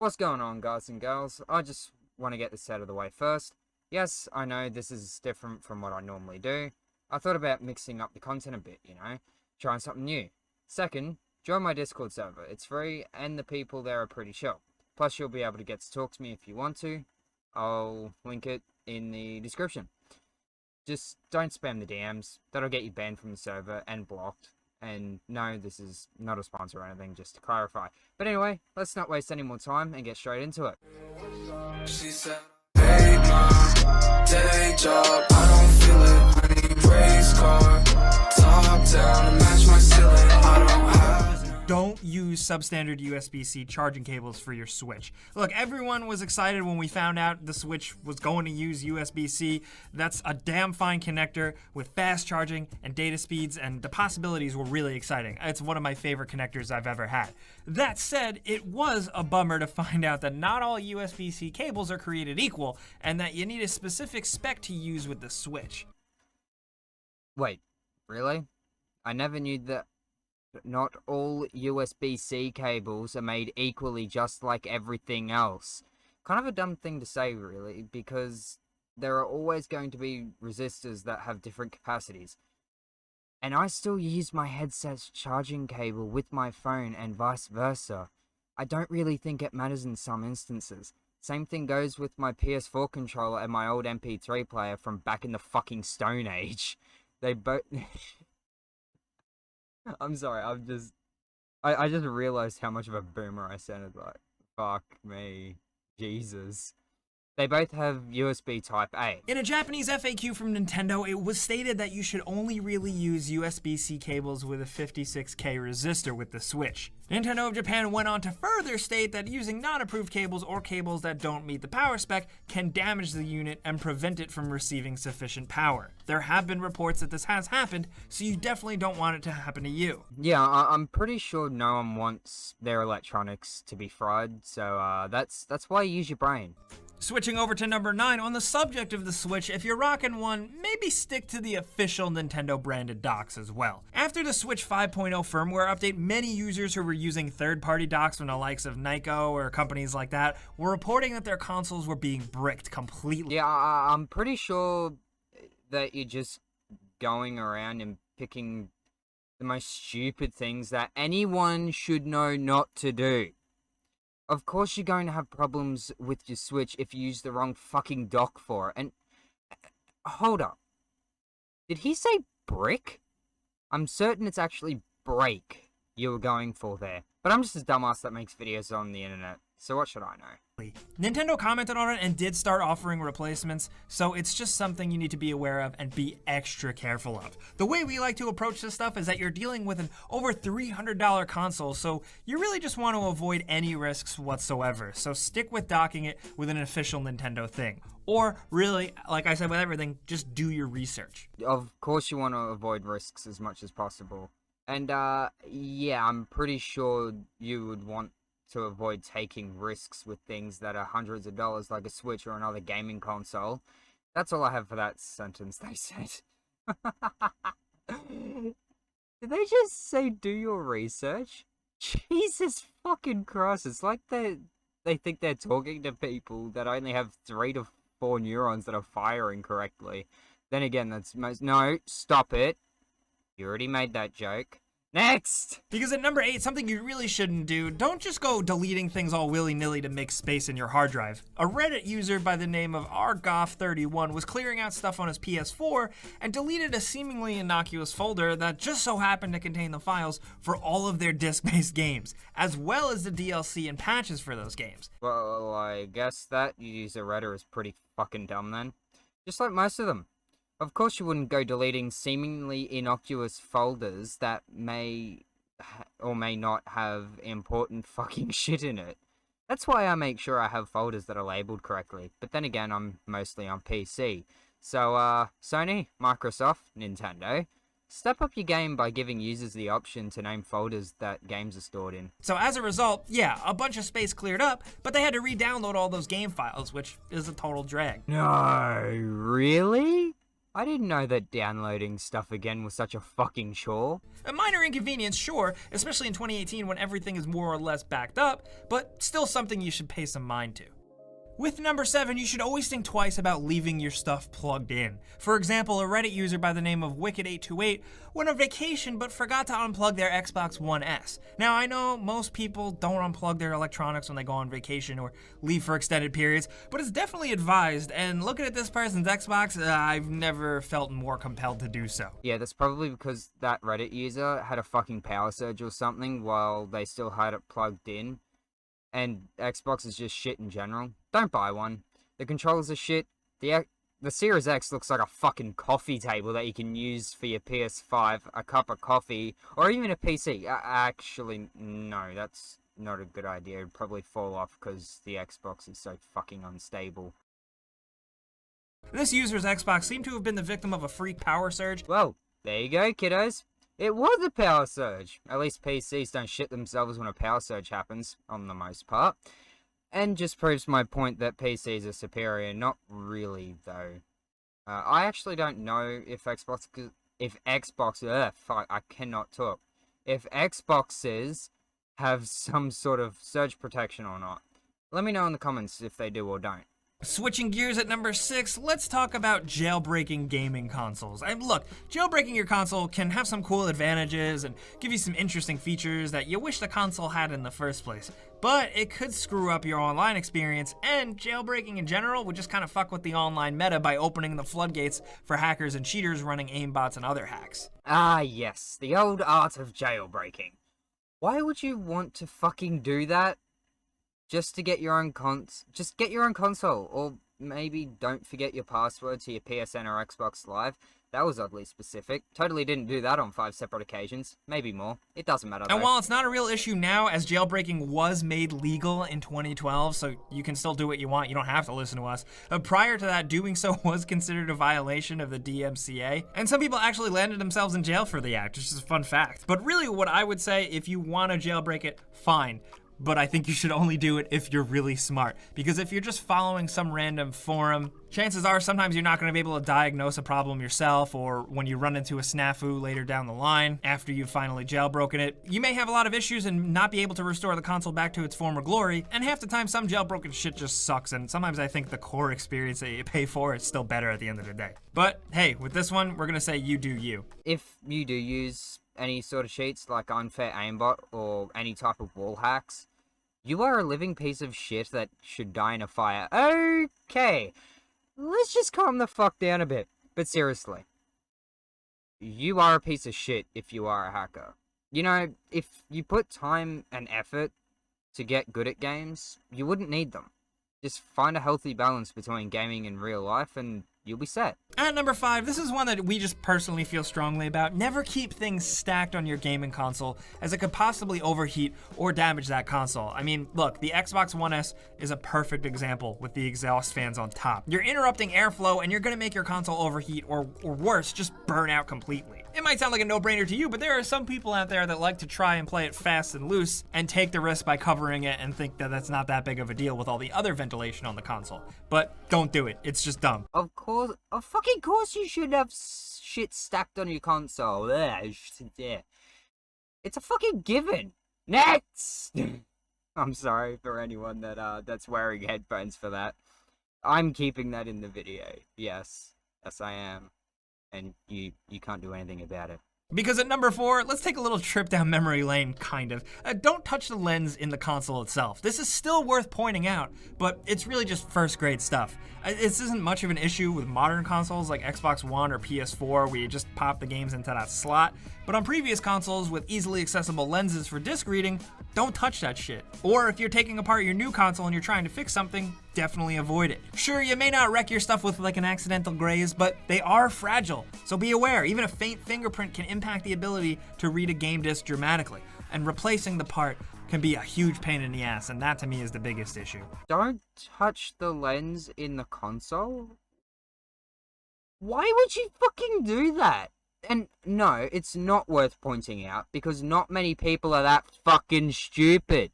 What's going on, guys and girls? I just want to get this out of the way first. Yes, I know this is different from what I normally do. I thought about mixing up the content a bit, trying something new. Second, join my Discord server. It's free and the people there are pretty chill. Plus, you'll be able to get to talk to me if you want to. I'll link it in the description. Just don't spam the DMs. That'll get you banned from the server and blocked. And no, this is not a sponsor or anything, just to clarify. But anyway, let's not waste any more time and get straight into it. She said, hey mom, day job, I don't feel it. I need race car, top down to match my ceiling. I don't have. Don't use substandard USB-C charging cables for your Switch. Look, everyone was excited when we found out the Switch was going to use USB-C. That's a damn fine connector with fast charging and data speeds, and the possibilities were really exciting. It's one of my favorite connectors I've ever had. That said, it was a bummer to find out that not all USB-C cables are created equal, and that you need a specific spec to use with the Switch. Wait, really? I never knew that not all USB-C cables are made equally, just like everything else. Kind of a dumb thing to say, really, because there are always going to be resistors that have different capacities. And I still use my headset's charging cable with my phone and vice versa. I don't really think it matters in some instances. Same thing goes with my PS4 controller and my old MP3 player from back in the fucking Stone Age. They both... I'm sorry, I just realized how much of a boomer I sounded like. Fuck me. Jesus. They both have USB Type-A. In a Japanese FAQ from Nintendo, it was stated that you should only really use USB-C cables with a 56K resistor with the Switch. Nintendo of Japan went on to further state that using non-approved cables or cables that don't meet the power spec can damage the unit and prevent it from receiving sufficient power. There have been reports that this has happened, so you definitely don't want it to happen to you. Yeah, I'm pretty sure no one wants their electronics to be fried, so that's why you use your brain. Switching over to number 9, on the subject of the Switch, if you're rocking one, maybe stick to the official Nintendo branded docks as well. After the Switch 5.0 firmware update, many users who were using third-party docks from the likes of Nyko or companies like that were reporting that their consoles were being bricked completely. Yeah, I'm pretty sure that you're just going around and picking the most stupid things that anyone should know not to do. Of course you're going to have problems with your Switch if you use the wrong fucking dock for it. And hold up. Did he say brick? I'm certain it's actually break you were going for there. But I'm just a dumbass that makes videos on the internet. So what should I know? Nintendo commented on it and did start offering replacements, so it's just something you need to be aware of and be extra careful of. The way we like to approach this stuff is that you're dealing with an over $300 console, so you really just want to avoid any risks whatsoever. So stick with docking it with an official Nintendo thing. Or really, like I said with everything, just do your research. Of course you want to avoid risks as much as possible. And yeah, I'm pretty sure you would want to avoid taking risks with things that are hundreds of dollars, like a Switch or another gaming console. That's all I have for that sentence, they said. Did they just say do your research? Jesus fucking Christ, it's like they think they're talking to people that only have 3 to 4 neurons that are firing correctly. Then again, that's most... No, stop it. You already made that joke. Next! Because at number 8, something you really shouldn't do, don't just go deleting things all willy-nilly to make space in your hard drive. A Reddit user by the name of rgoff31 was clearing out stuff on his PS4 and deleted a seemingly innocuous folder that just so happened to contain the files for all of their disc-based games, as well as the DLC and patches for those games. Well, I guess that user Reddit is pretty fucking dumb then. Just like most of them. Of course you wouldn't go deleting seemingly innocuous folders that may or may not have important fucking shit in it. That's why I make sure I have folders that are labeled correctly. But then again, I'm mostly on PC. So, Sony, Microsoft, Nintendo, step up your game by giving users the option to name folders that games are stored in. So as a result, yeah, a bunch of space cleared up, but they had to re-download all those game files, which is a total drag. No, really? I didn't know that downloading stuff again was such a fucking chore. A minor inconvenience, sure, especially in 2018 when everything is more or less backed up, but still something you should pay some mind to. With number 7, you should always think twice about leaving your stuff plugged in. For example, a Reddit user by the name of Wicked828 went on vacation but forgot to unplug their Xbox One S. Now, I know most people don't unplug their electronics when they go on vacation or leave for extended periods, but it's definitely advised, and looking at this person's Xbox, I've never felt more compelled to do so. Yeah, that's probably because that Reddit user had a fucking power surge or something while they still had it plugged in. And Xbox is just shit in general. Don't buy one. The controllers are shit. The Series X looks like a fucking coffee table that you can use for your PS5, a cup of coffee, or even a PC. Actually, no, that's not a good idea. It'd probably fall off because the Xbox is so fucking unstable. This user's Xbox seemed to have been the victim of a freak power surge. Well, there you go, kiddos. It was a power surge. At least PCs don't shit themselves when a power surge happens, on the most part. And just proves my point that PCs are superior. Not really, though. I actually don't know if fuck, I cannot talk. If Xboxes have some sort of surge protection or not. Let me know in the comments if they do or don't. Switching gears at number 6, let's talk about jailbreaking gaming consoles. And look, jailbreaking your console can have some cool advantages and give you some interesting features that you wish the console had in the first place. But it could screw up your online experience, and jailbreaking in general would just kind of fuck with the online meta by opening the floodgates for hackers and cheaters running aimbots and other hacks. Ah, yes, the old art of jailbreaking. Why would you want to fucking do that? Just to get your own just get your own console, or maybe don't forget your password to your PSN or Xbox Live. That was oddly specific. Totally didn't do that on 5 separate occasions. Maybe more. It doesn't matter though. And while it's not a real issue now, as jailbreaking was made legal in 2012, so you can still do what you want, you don't have to listen to us. Prior to that, doing so was considered a violation of the DMCA, and some people actually landed themselves in jail for the act, which is a fun fact. But really what I would say, if you want to jailbreak it, fine. But I think you should only do it if you're really smart. Because if you're just following some random forum, chances are sometimes you're not going to be able to diagnose a problem yourself, or when you run into a snafu later down the line, after you've finally jailbroken it, you may have a lot of issues and not be able to restore the console back to its former glory, and half the time some jailbroken shit just sucks, and sometimes I think the core experience that you pay for is still better at the end of the day. But hey, with this one, we're going to say you do you. If you do use any sort of cheats like unfair aimbot or any type of wall hacks, you are a living piece of shit that should die in a fire. Okay, let's just calm the fuck down a bit. But seriously, you are a piece of shit if you are a hacker. You know, if you put time and effort to get good at games, you wouldn't need them. Just find a healthy balance between gaming and real life and you'll be set. At number 5, this is one that we just personally feel strongly about. Never keep things stacked on your gaming console, as it could possibly overheat or damage that console. I mean, look, the Xbox One S is a perfect example with the exhaust fans on top. You're interrupting airflow and you're gonna make your console overheat or worse, just burn out completely. It might sound like a no-brainer to you, but there are some people out there that like to try and play it fast and loose and take the risk by covering it and think that that's not that big of a deal with all the other ventilation on the console. But don't do it, it's just dumb. Of fucking course you should have shit stacked on your console. Yeah. It's a fucking given. Next! I'm sorry for anyone that's wearing headphones for that. I'm keeping that in the video. Yes. Yes, I am. And you can't do anything about it. Because at number 4, let's take a little trip down memory lane, kind of. Don't touch the lens in the console itself. This is still worth pointing out, but it's really just first grade stuff. This isn't much of an issue with modern consoles like Xbox One or PS4 where you just pop the games into that slot, but on previous consoles with easily accessible lenses for disc reading, don't touch that shit. Or if you're taking apart your new console and you're trying to fix something, definitely avoid it. Sure, you may not wreck your stuff with like an accidental graze, but they are fragile, so be aware. Even a faint fingerprint can impact the ability to read a game disc dramatically, and replacing the part can be a huge pain in the ass, and that to me is the biggest issue. Don't touch the lens in the console? Why would you fucking do that? And no, it's not worth pointing out, because not many people are that fucking stupid.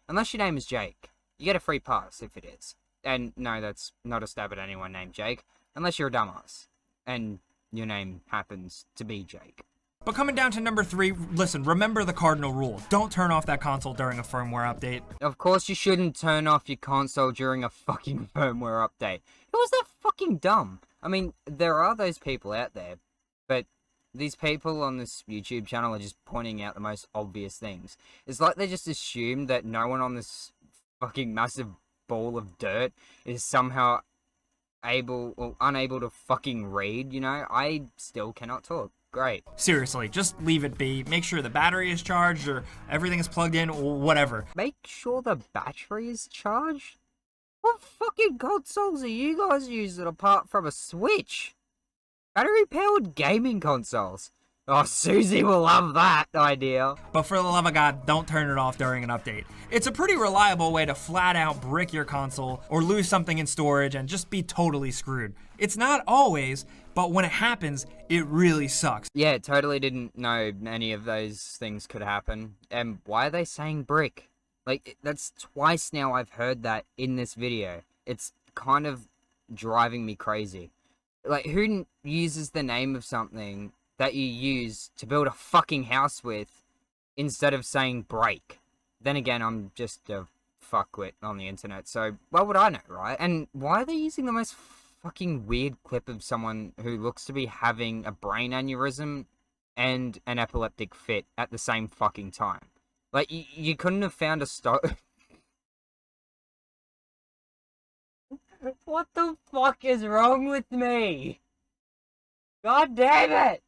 Unless your name is Jake. You get a free pass if it is. And no, that's not a stab at anyone named Jake. Unless you're a dumbass. And your name happens to be Jake. But coming down to number 3, listen, remember the cardinal rule. Don't turn off that console during a firmware update. Of course you shouldn't turn off your console during a fucking firmware update. It was that fucking dumb. I mean, there are those people out there, but these people on this YouTube channel are just pointing out the most obvious things. It's like they just assume that no one on this fucking massive ball of dirt is somehow able or unable to fucking read, you know? I still cannot talk. Great. Seriously, just leave it be. Make sure the battery is charged or everything is plugged in or whatever. Make sure the battery is charged? What fucking consoles are you guys using apart from a Switch? Battery-powered gaming consoles. Oh, Susie will love that idea. But for the love of God, don't turn it off during an update. It's a pretty reliable way to flat out brick your console or lose something in storage and just be totally screwed. It's not always, but when it happens, it really sucks. Yeah, totally didn't know any of those things could happen. And why are they saying brick? Like, that's twice now I've heard that in this video. It's kind of driving me crazy. Like, who uses the name of something that you use to build a fucking house with instead of saying break? Then again, I'm just a fuckwit on the internet, so what would I know, right? And why are they using the most fucking weird clip of someone who looks to be having a brain aneurysm and an epileptic fit at the same fucking time? Like, you couldn't have found a What the fuck is wrong with me? God damn it!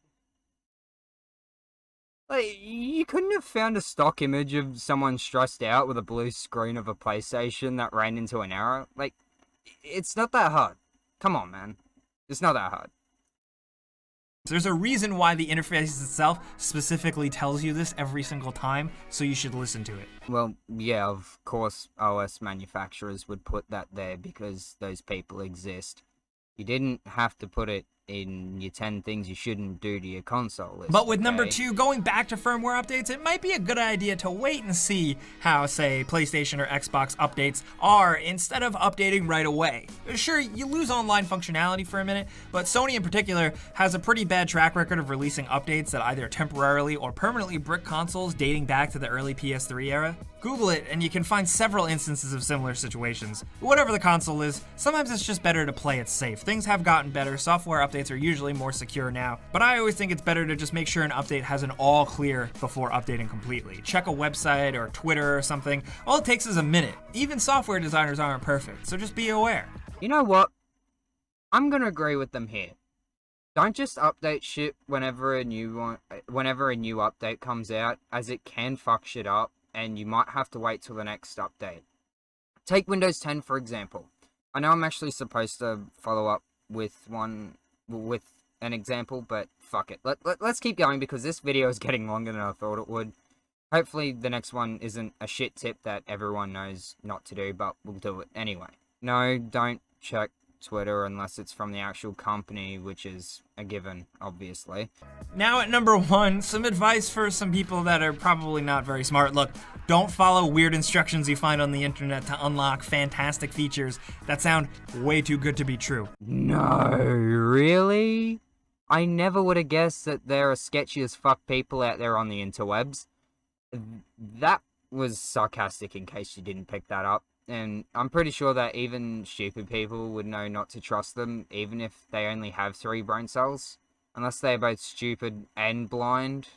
Like, you couldn't have found a stock image of someone stressed out with a blue screen of a PlayStation that ran into an error? Like, it's not that hard. Come on, man. It's not that hard. There's a reason why the interface itself specifically tells you this every single time, so you should listen to it. Well, yeah, of course OS manufacturers would put that there because those people exist. You didn't have to put it in your 10 things you shouldn't do to your console list. But with number okay? 2, going back to firmware updates, it might be a good idea to wait and see how, say, PlayStation or Xbox updates are instead of updating right away. Sure, you lose online functionality for a minute, but Sony in particular has a pretty bad track record of releasing updates that either temporarily or permanently brick consoles dating back to the early PS3 era. Google it and you can find several instances of similar situations. Whatever the console is, sometimes it's just better to play it safe. Things have gotten better, software updates are usually more secure now, but I always think it's better to just make sure an update has an all clear before updating completely. Check a website or Twitter or something. All it takes is a minute. Even software designers aren't perfect, so just be aware. You know what? I'm gonna agree with them here. Don't just update shit whenever a new update comes out, as it can fuck shit up, and you might have to wait till the next update. Take Windows 10 for example. I know I'm actually supposed to follow up with an example, but fuck it. Let's keep going because this video is getting longer than I thought it would. Hopefully the next one isn't a shit tip that everyone knows not to do, but we'll do it anyway. No, don't check Twitter unless it's from the actual company, which is a given, obviously. Now at number 1, some advice for some people that are probably not very smart. Look, don't follow weird instructions you find on the internet to unlock fantastic features that sound way too good to be true. No, really? I never would have guessed that there are sketchy as fuck people out there on the interwebs. That was sarcastic in case you didn't pick that up. And I'm pretty sure that even stupid people would know not to trust them, even if they only have 3 brain cells. Unless they're both stupid and blind.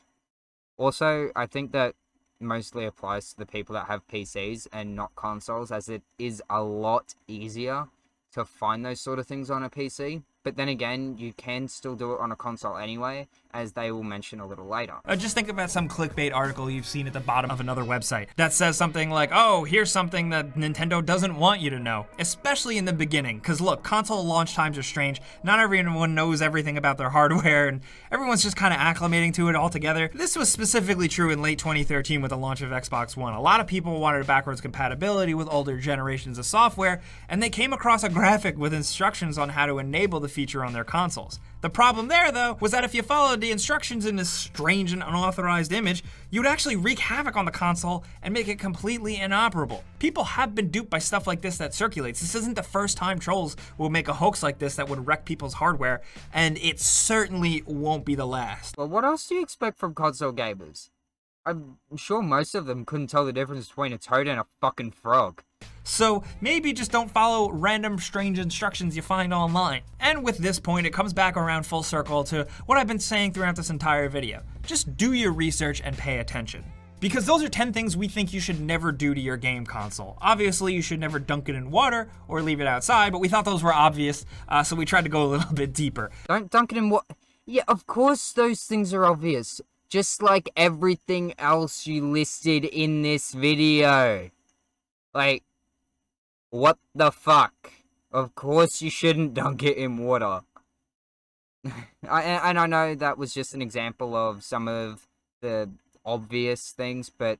Also, I think that mostly applies to the people that have PCs and not consoles, as it is a lot easier to find those sort of things on a PC. But then again, you can still do it on a console anyway, as they will mention a little later. Just think about some clickbait article you've seen at the bottom of another website that says something like, oh, here's something that Nintendo doesn't want you to know. Especially in the beginning, because look, console launch times are strange. Not everyone knows everything about their hardware, and everyone's just kind of acclimating to it altogether. This was specifically true in late 2013 with the launch of Xbox One. A lot of people wanted backwards compatibility with older generations of software, and they came across a graphic with instructions on how to enable the feature on their consoles. The problem there, though, was that if you followed the instructions in this strange and unauthorized image, you would actually wreak havoc on the console and make it completely inoperable. People have been duped by stuff like this that circulates. This isn't the first time trolls will make a hoax like this that would wreck people's hardware, and it certainly won't be the last. Well, what else do you expect from console gamers? I'm sure most of them couldn't tell the difference between a toad and a fucking frog. So maybe just don't follow random strange instructions you find online. And with this point, it comes back around full circle to what I've been saying throughout this entire video. Just do your research and pay attention. Because those are 10 things we think you should never do to your game console. Obviously, you should never dunk it in water or leave it outside, but we thought those were obvious, so we tried to go a little bit deeper. Don't dunk it in what? Yeah, of course those things are obvious. Just like everything else you listed in this video. Like, what the fuck? Of course you shouldn't dunk it in water. And I know that was just an example of some of the obvious things, but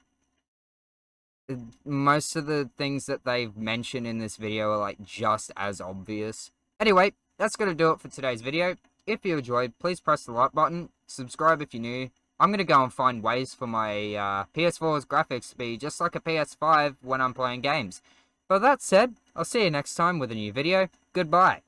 most of the things that they've mentioned in this video are like just as obvious. Anyway, that's gonna do it for today's video. If you enjoyed, please press the like button, subscribe if you're new. I'm gonna go and find ways for my PS4's graphics to be just like a PS5 when I'm playing games. But that said, I'll see you next time with a new video. Goodbye.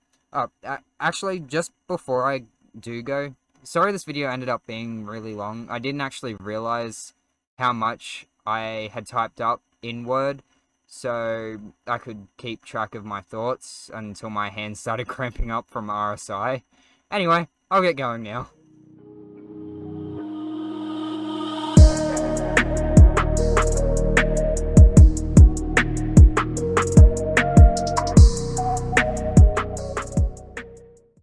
Actually, just before I do go, sorry this video ended up being really long. I didn't actually realize how much I had typed up in Word, so I could keep track of my thoughts until my hands started cramping up from RSI. Anyway, I'll get going now.